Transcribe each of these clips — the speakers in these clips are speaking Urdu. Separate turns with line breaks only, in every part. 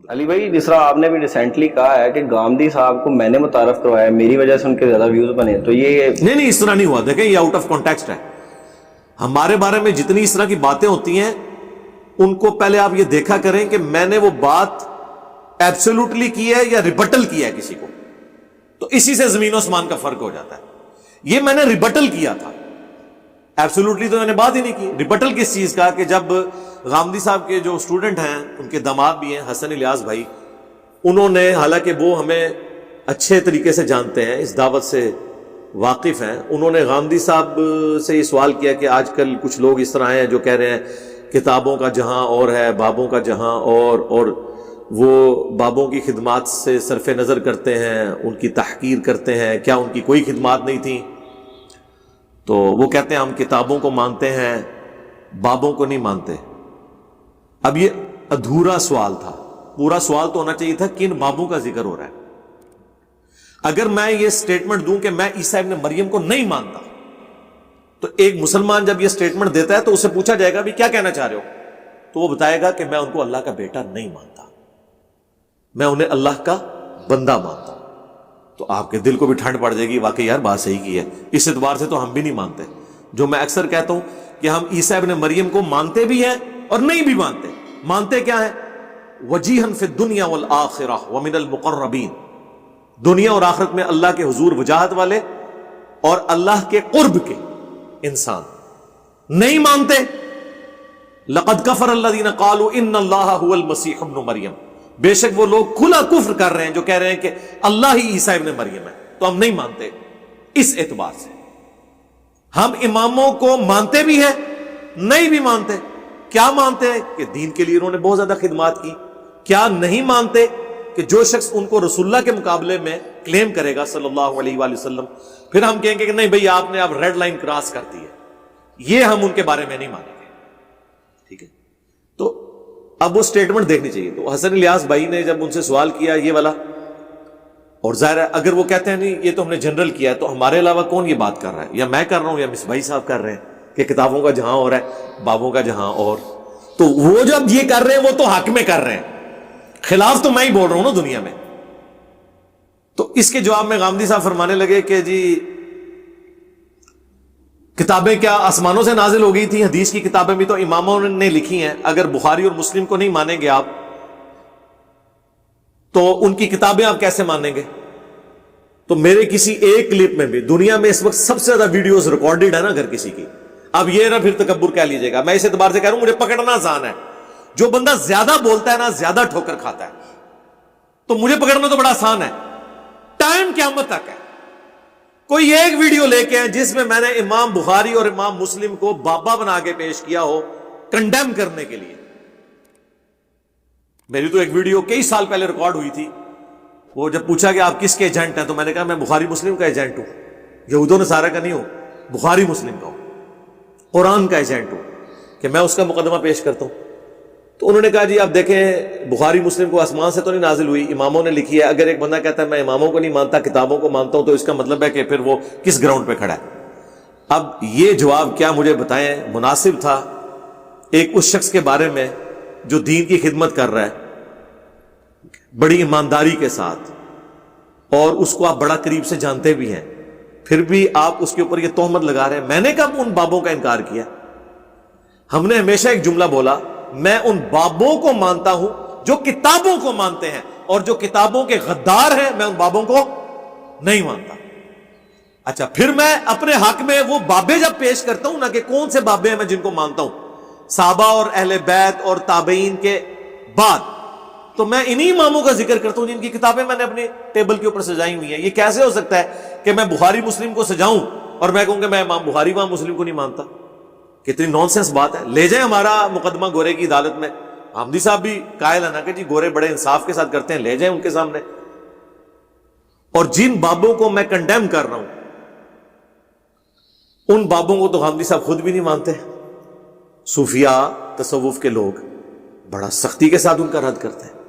علی بھائی، جس طرح آپ نے بھی ریسنٹلی کہا ہے کہ گامدی صاحب کو میں نے متعارف کروایا، میری وجہ سے ان کے زیادہ ویوز بنے، تو یہ
نہیں اس طرح نہیں ہوا. دیکھیں یہ آؤٹ آف کانٹیکسٹ ہے. ہمارے بارے میں جتنی اس طرح کی باتیں ہوتی ہیں ان کو پہلے آپ یہ دیکھا کریں کہ میں نے وہ بات ایبسولوٹلی کی ہے یا ریبٹل کیا ہے کسی کو. تو اسی سے زمین و آسمان کا فرق ہو جاتا ہے. یہ میں نے ریبٹل کیا تھا، ایبسولوٹلی تو میں نے بات ہی نہیں کی. ریبٹل کس چیز کا؟ کہ جب غامدی صاحب کے جو اسٹوڈنٹ ہیں، ان کے داماد بھی ہیں حسن الیاس بھائی، انہوں نے، حالانکہ وہ ہمیں اچھے طریقے سے جانتے ہیں، اس دعوت سے واقف ہیں، انہوں نے غامدی صاحب سے یہ سوال کیا کہ آج کل کچھ لوگ اس طرح ہیں جو کہہ رہے ہیں کتابوں کا جہاں اور ہے، بابوں کا جہاں اور وہ بابوں کی خدمات سے صرف نظر کرتے ہیں، ان کی تحقیر کرتے ہیں، کیا ان کی کوئی خدمات نہیں تھیں؟ تو وہ کہتے ہیں ہم کتابوں کو مانتے ہیں، بابوں کو نہیں مانتے. اب یہ ادھورا سوال تھا. پورا سوال تو ہونا چاہیے تھا کن بابوں کا ذکر ہو رہا ہے. اگر میں یہ سٹیٹمنٹ دوں کہ میں عیسیٰ ابن مریم کو نہیں مانتا، تو ایک مسلمان جب یہ سٹیٹمنٹ دیتا ہے تو اسے پوچھا جائے گا بھی کیا کہنا چاہ رہے ہو؟ تو وہ بتائے گا کہ میں ان کو اللہ کا بیٹا نہیں مانتا، میں انہیں اللہ کا بندہ مانتا. تو آپ کے دل کو بھی ٹھنڈ پڑ جائے گی، واقعی یار بات صحیح کی ہے. اس اعتبار سے تو ہم بھی نہیں مانتے. جو میں اکثر کہتا ہوں کہ ہم عیسیٰ ابن مریم کو مانتے بھی ہیں اور نہیں بھی مانتے. مانتے کیا ہیں؟ وجیہن فی الدنیا والآخرہ ومن المقربین، دنیا اور آخرت میں اللہ کے حضور وجاہت والے اور اللہ کے قرب کے انسان. نہیں مانتے لقد کفر الذین قالوا ان اللہ هو المسیح ابن مریم، بے شک وہ لوگ کھلا کفر کر رہے ہیں جو کہہ رہے ہیں کہ اللہ ہی عیسیٰ ابن مریم ہے. تو ہم نہیں مانتے. اس اعتبار سے ہم اماموں کو مانتے بھی ہیں، نہیں بھی مانتے. کیا مانتے ہیں؟ کہ دین کے لیے انہوں نے بہت زیادہ خدمات کی. کیا نہیں مانتے؟ کہ جو شخص ان کو رسول اللہ کے مقابلے میں کلیم کرے گا صلی اللہ علیہ وآلہ وسلم، پھر ہم کہیں گے کہ نہیں بھئی آپ نے اب ریڈ لائن کراس کر دی ہے، یہ ہم ان کے بارے میں نہیں مانیں گے. ٹھیک ہے؟ تو اب وہ سٹیٹمنٹ دیکھنی چاہیے. تو حسن الیاس بھائی نے جب ان سے سوال کیا یہ والا، اور ظاہر ہے اگر وہ کہتے ہیں نہیں یہ تو ہم نے جنرل کیا ہے، تو ہمارے علاوہ کون یہ بات کر رہا ہے؟ یا میں کر رہا ہوں یا مصباحی صاحب کر رہے ہیں کہ کتابوں کا جہاں اور ہے، بابوں کا جہاں اور. تو وہ جب یہ کر رہے ہیں وہ تو حق میں کر رہے ہیں، خلاف تو میں ہی بول رہا ہوں نا دنیا میں. تو اس کے جواب میں غامدی صاحب فرمانے لگے کہ جی کتابیں کیا آسمانوں سے نازل ہو گئی تھی؟ حدیث کی کتابیں بھی تو اماموں نے لکھی ہیں. اگر بخاری اور مسلم کو نہیں مانیں گے آپ تو ان کی کتابیں آپ کیسے مانیں گے؟ تو میرے کسی ایک کلپ میں بھی، دنیا میں اس وقت سب سے زیادہ ویڈیوز ریکارڈڈ ہے نا اگر کسی کی، اب یہ نہ پھر تکبر کہہ لیجیے گا. میں اس اعتبار سے کہہ رہا ہوں مجھے پکڑنا آسان ہے. جو بندہ زیادہ بولتا ہے نا زیادہ ٹھوکر کھاتا ہے. تو مجھے پکڑنا تو بڑا آسان ہے. ٹائم قیامت تک ہے. کوئی ایک ویڈیو لے کے جس میں نے امام بخاری اور امام مسلم کو بابا بنا کے پیش کیا ہو کنڈیم کرنے کے لیے. میری تو ایک ویڈیو کئی سال پہلے ریکارڈ ہوئی تھی. وہ جب پوچھا کہ آپ کس کے ایجنٹ ہیں تو میں نے کہا میں بخاری مسلم کا ایجنٹ ہوں، یہود و نصارہ کا نہیں ہوں، بخاری مسلم کا ہوں، قرآن کا ایجنٹ ہوں کہ میں اس کا مقدمہ پیش کرتا ہوں. تو انہوں نے کہا جی آپ دیکھیں بخاری مسلم کو آسمان سے تو نہیں نازل ہوئی، اماموں نے لکھی ہے. اگر ایک بندہ کہتا ہے میں اماموں کو نہیں مانتا کتابوں کو مانتا ہوں، تو اس کا مطلب ہے کہ پھر وہ کس گراؤنڈ پہ کھڑا ہے؟ اب یہ جواب کیا مجھے بتائیں مناسب تھا ایک اس شخص کے بارے میں جو دین کی خدمت کر رہا ہے بڑی ایمانداری کے ساتھ، اور اس کو آپ بڑا قریب سے جانتے بھی ہیں، پھر بھی آپ اس کے اوپر یہ تہمت لگا رہے ہیں. میں نے کب ان بابوں کا انکار کیا؟ ہم نے ہمیشہ ایک جملہ بولا، میں ان بابوں کو مانتا ہوں جو کتابوں کو مانتے ہیں، اور جو کتابوں کے غدار ہیں میں ان بابوں کو نہیں مانتا. اچھا پھر میں اپنے حق میں وہ بابے جب پیش کرتا ہوں نا کہ کون سے بابے ہیں میں جن کو مانتا ہوں صحابہ اور اہل بیت اور تابعین کے بعد، تو میں انہی اماموں کا ذکر کرتا ہوں جن کی کتابیں میں نے اپنے ٹیبل کے اوپر سجائی ہوئی ہیں. یہ کیسے ہو سکتا ہے کہ میں بخاری مسلم کو سجاؤں اور میں کہوں کہ میں امام بخاری امام مسلم کو نہیں مانتا؟ کتنی نون سینس بات ہے. لے جائیں ہمارا مقدمہ گورے کی عدالت میں. حامدی صاحب بھی قائل ہے نا کہ جی گورے بڑے انصاف کے ساتھ کرتے ہیں، لے جائیں ان کے سامنے. اور جن بابوں کو میں کنڈیم کر رہا ہوں ان بابوں کو تو حامدی صاحب خود بھی نہیں مانتے. صوفیاء تصوف کے لوگ بڑا سختی کے ساتھ ان کا رد کرتے ہیں.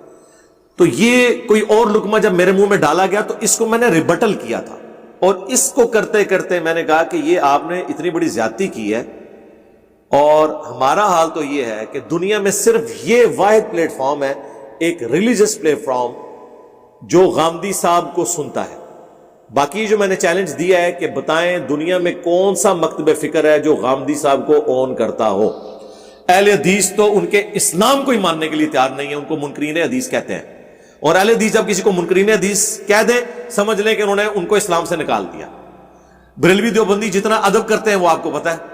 تو یہ کوئی اور لقمہ جب میرے منہ میں ڈالا گیا تو اس کو میں نے ریبٹل کیا تھا، اور اس کو کرتے کرتے میں نے کہا کہ یہ آپ نے اتنی بڑی زیادتی کی ہے. اور ہمارا حال تو یہ ہے کہ دنیا میں صرف یہ واحد پلیٹ فارم ہے ایک ریلیجس پلیٹ فارم جو غامدی صاحب کو سنتا ہے. باقی جو میں نے چیلنج دیا ہے کہ بتائیں دنیا میں کون سا مکتب فکر ہے جو غامدی صاحب کو اون کرتا ہو. اہل حدیث تو ان کے اسلام کو ہی ماننے کے لیے تیار نہیں ہے, ان کو منکرین حدیث کہتے ہیں. اور اہل حدیث جب کسی کو منکرین حدیث کہہ دیں سمجھ لیں کہ انہوں نے ان کو اسلام سے نکال دیا. بریلوی دیوبندی جتنا ادب کرتے ہیں وہ آپ کو پتا ہے,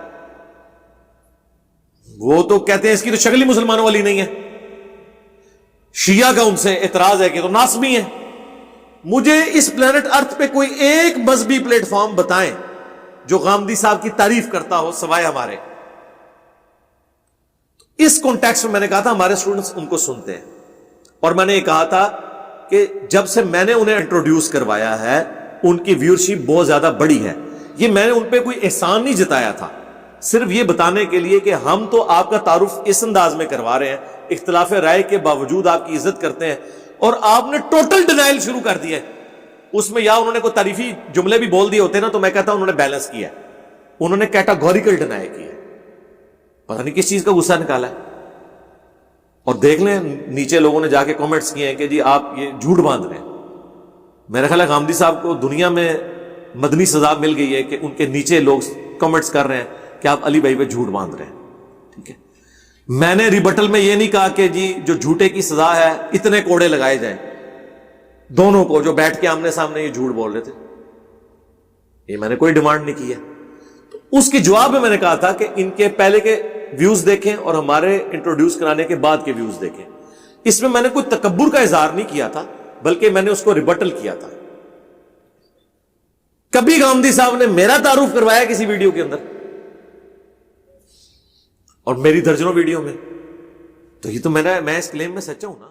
وہ تو کہتے ہیں اس کی تو شکل ہی مسلمانوں والی نہیں ہے. شیعہ کا ان سے اعتراض ہے کہ تو ناسبی ہیں. مجھے اس پلانٹ ارتھ پہ کوئی ایک مذہبی پلیٹ فارم بتائیں جو غامدی صاحب کی تعریف کرتا ہو سوائے ہمارے. اس کانٹیکسٹ میں نے کہا تھا ہمارے اسٹوڈنٹس ان کو سنتے ہیں, اور میں نے یہ کہا تھا کہ جب سے میں نے انہیں انٹروڈیوس کروایا ہے ان کی ویورشپ بہت زیادہ بڑی ہے. یہ میں نے ان پہ کوئی احسان نہیں جتایا تھا, صرف یہ بتانے کے لیے کہ ہم تو آپ کا تعارف اس انداز میں کروا رہے ہیں, اختلاف رائے کے باوجود آپ کی عزت کرتے ہیں, اور آپ نے ٹوٹل ڈینائل شروع کر دیا ہے. اس میں یا انہوں نے کوئی تعریفی جملے بھی بول دیے ہوتے نا تو میں کہتا ہوں انہوں نے بیلنس کیا ہے, انہوں نے کیٹاگوریکل ڈینائی کیا ہے. پتہ نہیں کس چیز کا غصہ نکالا ہے. اور دیکھ لیں نیچے لوگوں نے جا کے کامنٹس کیے ہیں کہ جی آپ یہ جھوٹ باندھ رہے ہیں. میرا خیال ہے غامدی صاحب کو دنیا میں مدنی سزا مل گئی ہے کہ ان کے نیچے لوگ کامنٹس کر رہے ہیں کہ آپ علی بھائی پہ جھوٹ باندھ رہے ہیں. ٹھیک ہے, میں نے ریبٹل میں یہ نہیں کہا کہ جی جو جھوٹے کی سزا ہے اتنے کوڑے لگائے جائیں دونوں کو جو بیٹھ کے آمنے سامنے یہ جھوٹ بول رہے تھے. یہ میں نے کوئی ڈیمانڈ نہیں کی ہے. تو اس کے جواب میں نے کہا تھا کہ ان کے پہلے کے ویوز دیکھیں اور ہمارے انٹروڈیوس کرانے کے بعد کے ویوز دیکھیں. اس میں نے کوئی تکبر کا اظہار نہیں کیا تھا بلکہ میں نے اس کو ریبٹل کیا تھا. کبھی غامدی صاحب نے میرا تعارف کروایا کسی ویڈیو کے اندر, اور میری درجنوں ویڈیو میں, تو یہ تو میں اس کلیم میں سچا ہوں نا.